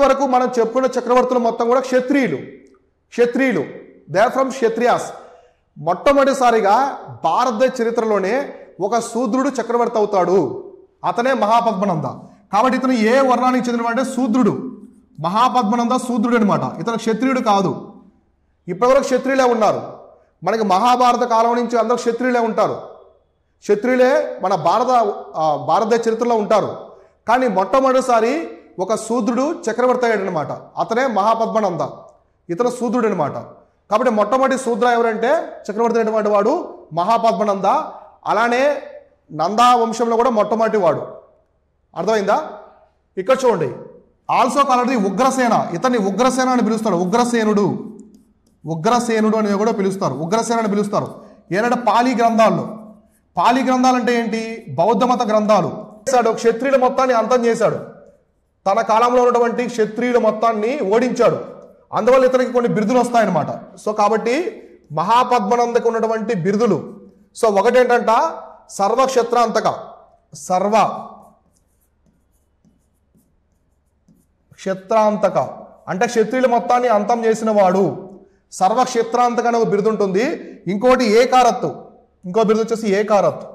వరకు మనం చెప్పుకున్న చక్రవర్తులు మొత్తం కూడా క్షత్రియులు దే ఆర్ ఫ్రమ్ క్షత్రియాస్. మొట్టమొదటిసారిగా భారతదేశ చరిత్రలోనే ఒక శూద్రుడు చక్రవర్తి అవుతాడు. అతనే మహాపద్మనంద. కాబట్టి ఇతను ఏ వర్ణానికి చెందినవాడంటే శూద్రుడు. మహాపద్మనంద శూద్రుడు అనమాట. ఇతను క్షత్రియుడు కాదు. ఇప్పటివరకు క్షత్రియులే ఉన్నారు. మనకి మహాభారత కాలం నుంచి అందరూ క్షత్రియులే ఉంటారు. క్షత్రియులే మన భారతదేశ చరిత్రలో ఉంటారు. కానీ మొట్టమొదటిసారి ఒక శూద్రుడు చక్రవర్తి అయ్యాడు అనమాట. అతనే మహాపద్మనంద. ఇతను శూద్రుడు అనమాట. కాబట్టి మొట్టమొదటి శూద్ర ఎవరంటే చక్రవర్తి అయినటువంటి వాడు మహాపద్మనంద. అలానే నందా వంశంలో కూడా మొట్టమొదటి వాడు. అర్థమైందా? ఇక్కడ చూడండి. ఆల్సో కాలది ఉగ్రసేన. ఇతన్ని ఉగ్రసేన అని పిలుస్తాడు. ఉగ్రసేనుడు అని కూడా పిలుస్తారు. ఉగ్రసేన అని పిలుస్తారు. ఏంటంటే పాలి గ్రంథాలు అంటే ఏంటి? బౌద్ధ మత గ్రంథాలు. క్షత్రియుల మొత్తాన్ని అంతం చేశాడు. తన కాలంలో ఉన్నటువంటి క్షత్రియుల మొత్తాన్ని ఓడించాడు. అందువల్ల ఇతనికి కొన్ని బిరుదులు వస్తాయన్నమాట. సో కాబట్టి మహాపద్మనందకు ఉన్నటువంటి బిరుదులు సో ఒకటేంటంట సర్వక్షత్రాంతక. క్షత్రాంతక అంటే క్షత్రియుల మొత్తాన్ని అంతం చేసిన వాడు. సర్వక్షత్రాంతక అనే ఒక బిరుదు ఉంటుంది. ఇంకోటి ఏకారత్తు. ఇంకో బిరుదు వచ్చేసి ఏకారత్తు.